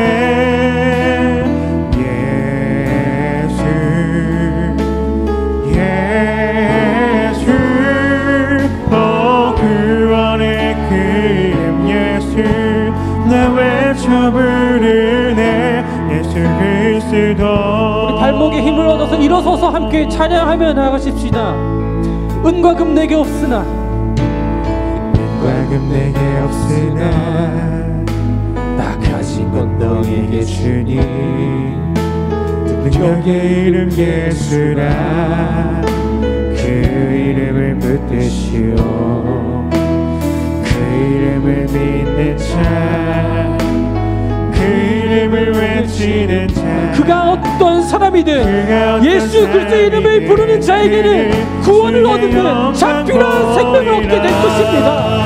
예수 구원의 그 이름 예수 나 외쳐 부르네 예수 그리스도 우리 발목에 힘을 얻어서 일어서서 함께 찬양하며 나아가십시다. 은과 금 내게 없으나 은과 금 내게 없으나 나 가진 건 너에게 주니 능력의 이름 예수라 그 이름을 붙드시오 그 이름을 믿는 자 그 이름을 외치는 자 그가 어떤 사람이든 예수 그리스도의 이름을 부르는 자에게는 구원을 얻는 참필요한 생명을 얻게 될 것입니다.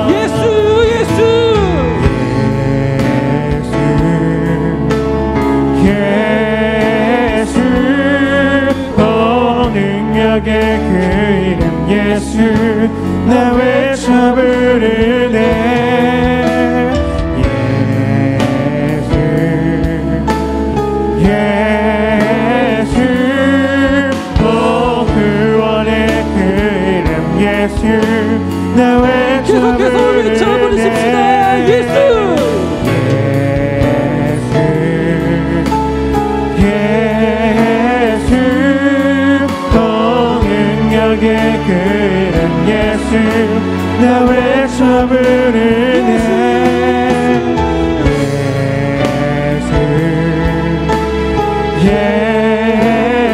예수 능력의 그 이름 예수 나 외쳐 부르네 예수 구원의 그 이름 예수 나 외쳐 계속해서 외쳐부르십시다. 예수 능력의 그 이름 예수 나 외쳐 부르네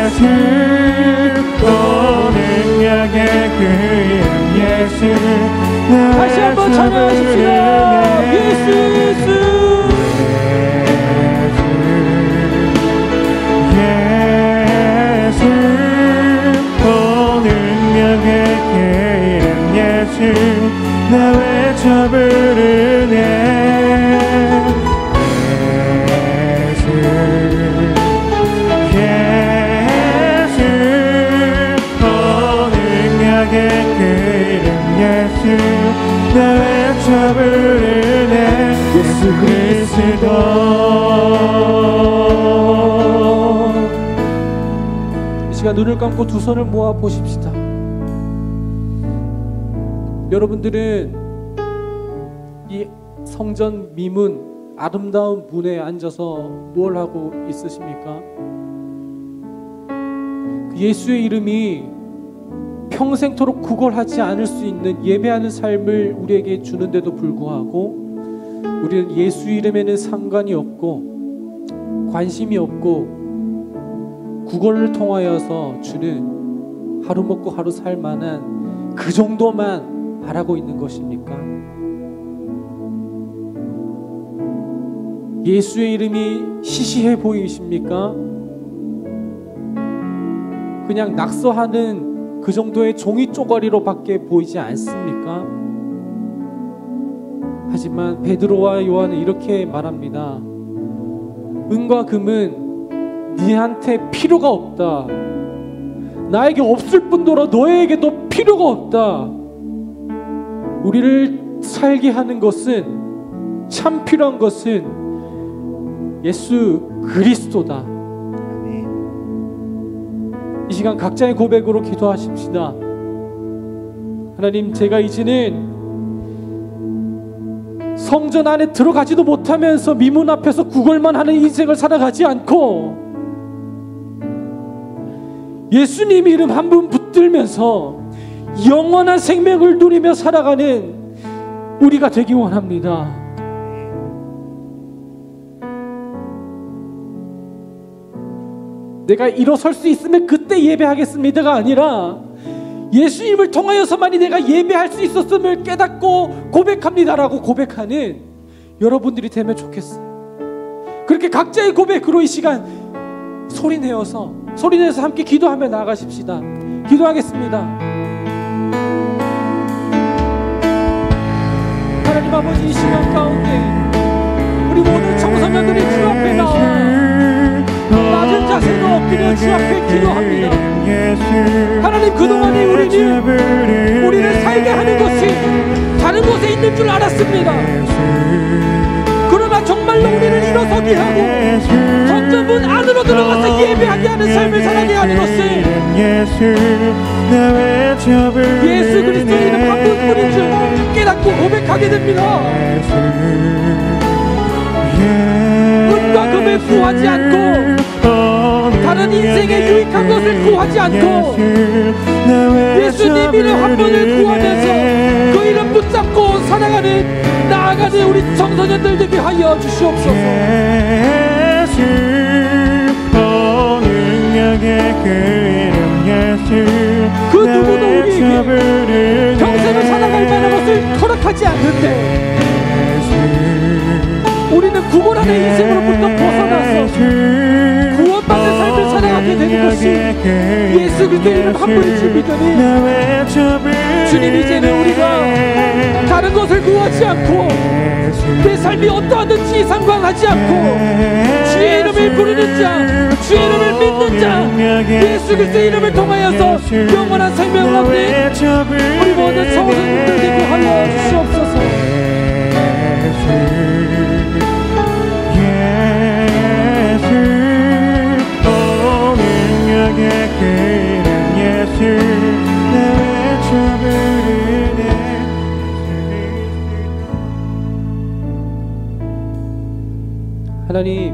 예수 능력의 그 이름 예수 나 다시 한번 찬양하십시다. 예수 나 외쳐 부르네 예수 능력의 그 이름 예수 나 외쳐 부르네 예수 그리스도 이 시간 눈을 감고 두 손을 모아 보십시다. 여러분들은 이 성전 미문 아름다운 문에 앉아서 뭘 하고 있으십니까? 예수의 이름이 평생토록 구걸하지 않을 수 있는 예배하는 삶을 우리에게 주는데도 불구하고 우리는 예수 이름에는 상관이 없고 관심이 없고 구걸을 통하여서 주는 하루 먹고 하루 살 만한 그 정도만 바라고 있는 것입니까? 예수의 이름이 시시해 보이십니까? 그냥 낙서하는 그 정도의 종이 쪼가리로 밖에 보이지 않습니까? 하지만 베드로와 요한은 이렇게 말합니다. 은과 금은 네한테 필요가 없다. 나에게 없을 뿐더러 너에게도 필요가 없다. 우리를 살게 하는 것은 참 필요한 것은 예수 그리스도다. 이 시간 각자의 고백으로 기도하십시다. 하나님, 제가 이제는 성전 안에 들어가지도 못하면서 미문 앞에서 구걸만 하는 인생을 살아가지 않고 예수님 이름 한 분 붙들면서 영원한 생명을 누리며 살아가는 우리가 되기 원합니다. 내가 일어설 수 있으면 그때 예배하겠습니다가 아니라 예수님을 통하여서만이 내가 예배할 수 있었음을 깨닫고 고백합니다라고 고백하는 여러분들이 되면 좋겠어요. 그렇게 각자의 고백으로 이 시간 소리내서 함께 기도하며 나아가십시다. 기도하겠습니다. 하나님 아버지, 이 시간 가운데 우리 모든 청소년들이 주 앞에 나와 낮은 자세로 엎드려 주 앞에 기도합니다. 하나님, 그동안에 우리를 살게 하는 것이 다른 곳에 있는 줄 알았습니다. 그러나 정말로 우리를 일어서게 하고 성전문 안으로 들어가서 예배하게 하는 삶을 살게 하는 것은 예수 그리스도 이름 한 분뿐인 줄 깨닫고 고백하게 됩니다. 은과 금을 구하지 않고 다른 인생에 유익한 것을 구하지 않고 예수님 이름 한 분을 구하면서 그 이름 붙잡고 살아가는 나아가는 우리 청소년들 되게 하여 주시옵소서. 그 누구도 우리에게 평생을 살아갈 만한 것을 허락하지 않는데 우리는 구원하는 인생으로부터 벗어나서 구원받는 삶을 살아가게 되는 것이 예수 그리스도의 이름 한 분인 줄 믿으니 주님, 이제는 우리가 다른 것을 구하지 않고 내 삶이 어떠하든지 상관하지 않고 주의 이름을 부르는 자, 주의 이름을 믿는 자, 예수 그리스도의 이름을 통하여서 영원한 생명을 얻는 우리 모든 성도님들 되게 하여 주시옵소서. 하나님,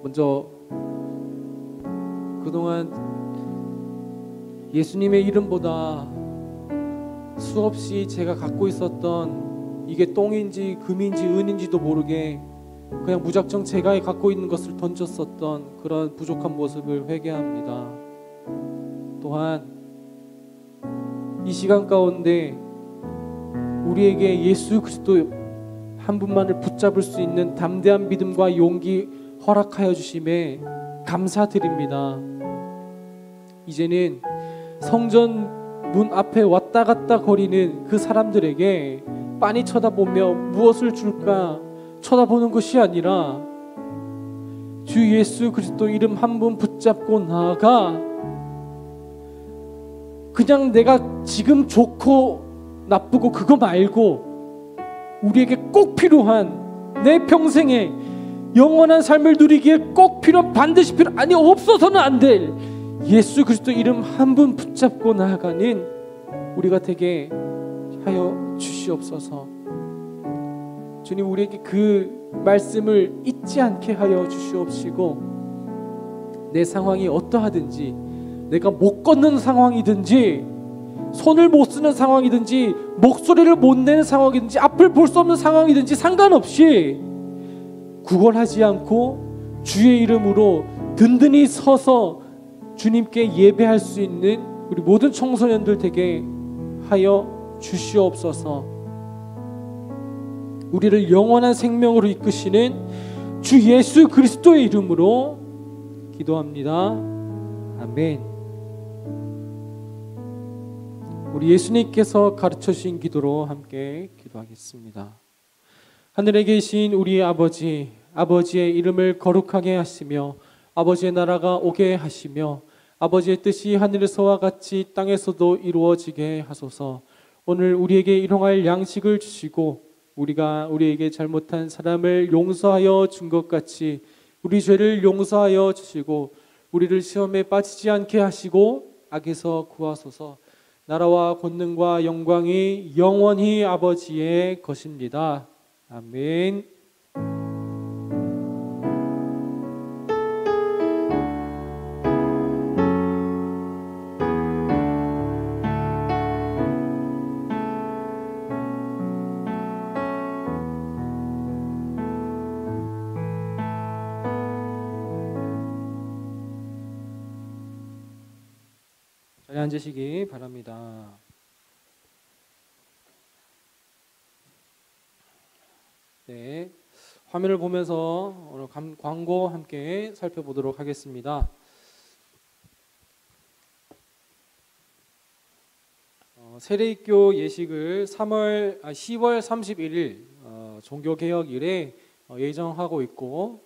먼저 그동안 예수님의 이름보다 수없이 제가 갖고 있었던 이게 똥인지 금인지 은인지도 모르게 그냥 무작정 제가 갖고 있는 것을 던졌었던 그런 부족한 모습을 회개합니다. 또한 이 시간 가운데 우리에게 예수 그리스도 한 분만을 붙잡을 수 있는 담대한 믿음과 용기 허락하여 주심에 감사드립니다. 이제는 성전 문 앞에 왔다 갔다 거리는 그 사람들에게 빤히 쳐다보며 무엇을 줄까 쳐다보는 것이 아니라 주 예수 그리스도 이름 한 분 붙잡고 나아가 그냥 내가 지금 좋고 나쁘고 그거 말고 우리에게 꼭 필요한 내 평생에 영원한 삶을 누리기에 꼭 필요한 반드시 필요 아니 없어서는 안 될 예수 그리스도 이름 한 분 붙잡고 나아가는 우리가 되게 하여 주시옵소서. 주님, 우리에게 그 말씀을 잊지 않게 하여 주시옵시고 내 상황이 어떠하든지 내가 못 걷는 상황이든지 손을 못 쓰는 상황이든지 목소리를 못 내는 상황이든지 앞을 볼 수 없는 상황이든지 상관없이 구걸하지 않고 주의 이름으로 든든히 서서 주님께 예배할 수 있는 우리 모든 청소년들 되게 하여 주시옵소서. 우리를 영원한 생명으로 이끄시는 주 예수 그리스도의 이름으로 기도합니다. 아멘. 우리 예수님께서 가르쳐 주신 기도로 함께 기도하겠습니다. 하늘에 계신 우리 아버지, 아버지의 이름을 거룩하게 하시며 아버지의 나라가 오게 하시며 아버지의 뜻이 하늘에서와 같이 땅에서도 이루어지게 하소서. 오늘 우리에게 일용할 양식을 주시고 우리가 우리에게 잘못한 사람을 용서하여 준 것 같이 우리 죄를 용서하여 주시고 우리를 시험에 빠지지 않게 하시고 악에서 구하소서. 나라와 권능과 영광이 영원히 아버지의 것입니다. 아멘. 앉으시기 바랍니다. 네, 화면을 보면서 오늘 광고 함께 살펴보도록 하겠습니다. 세례입교 예식을 10월 31일 종교개혁일에 예정하고 있고,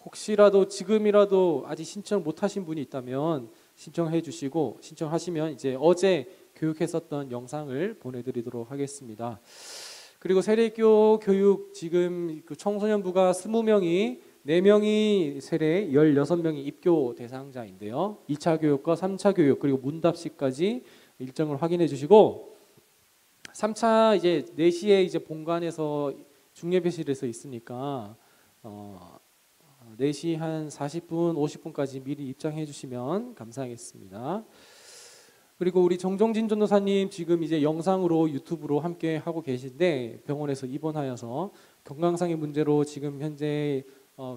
혹시라도 지금이라도 아직 신청 못하신 분이 있다면 신청해 주시고, 신청하시면 이제 어제 교육했었던 영상을 보내드리도록 하겠습니다. 그리고 세례입교 교육 지금 그 청소년부가 20명이 4명이 세례, 16명이 입교 대상자인데요. 2차 교육과 3차 교육 그리고 문답식까지 일정을 확인해 주시고, 3차 이제 4시에 이제 본관에서 중예배실에서 있으니까 4시 한 40분, 50분까지 미리 입장해 주시면 감사하겠습니다. 그리고 우리 정종진 전도사님 지금 이제 영상으로 유튜브로 함께 하고 계신데, 병원에서 입원하여서 건강상의 문제로 지금 현재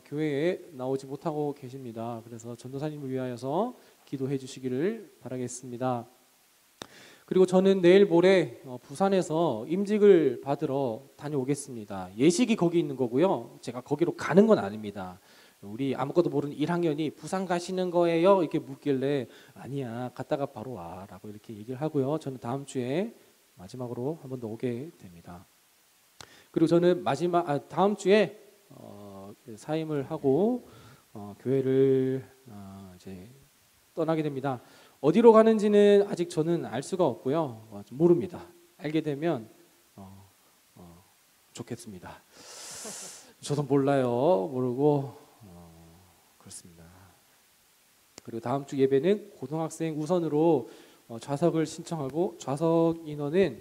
교회에 나오지 못하고 계십니다. 그래서 전도사님을 위하여서 기도해 주시기를 바라겠습니다. 그리고 저는 내일 모레 부산에서 임직을 받으러 다녀오겠습니다. 예식이 거기 있는 거고요. 제가 거기로 가는 건 아닙니다. 우리 아무것도 모르는 1학년이 부산 가시는 거예요? 이렇게 묻길래 아니야, 갔다가 바로 와 라고 이렇게 얘기를 하고요. 저는 다음 주에 마지막으로 한 번 더 오게 됩니다. 그리고 저는 다음 주에 사임을 하고 교회를 이제 떠나게 됩니다. 어디로 가는지는 아직 저는 알 수가 없고요. 모릅니다. 알게 되면 좋겠습니다. 저도 몰라요. 모르고 그렇습니다. 그리고 다음 주 예배는 고등학생 우선으로 좌석을 신청하고, 좌석 인원은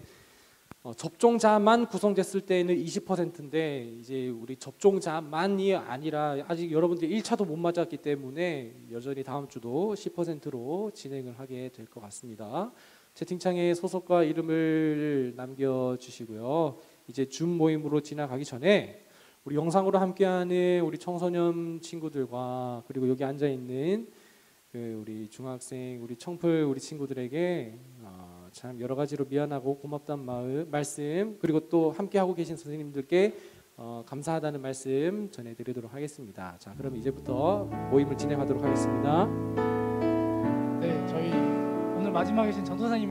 접종자만 구성됐을 때는 20%인데 이제 우리 접종자만이 아니라 아직 여러분들 1차도 못 맞았기 때문에 여전히 다음 주도 10%로 진행을 하게 될 것 같습니다. 채팅창에 소속과 이름을 남겨주시고요. 이제 줌 모임으로 지나가기 전에 우리 영상으로 함께하는 우리 청소년 친구들과, 그리고 여기 앉아 있는 우리 중학생, 우리 청플 우리 친구들에게 참 여러 가지로 미안하고 고맙다는 말씀, 그리고 또 함께하고 계신 선생님들께 감사하다는 말씀 전해드리도록 하겠습니다. 자, 그럼 이제부터 모임을 진행하도록 하겠습니다. 네, 저희 오늘 마지막에 계신 전도사님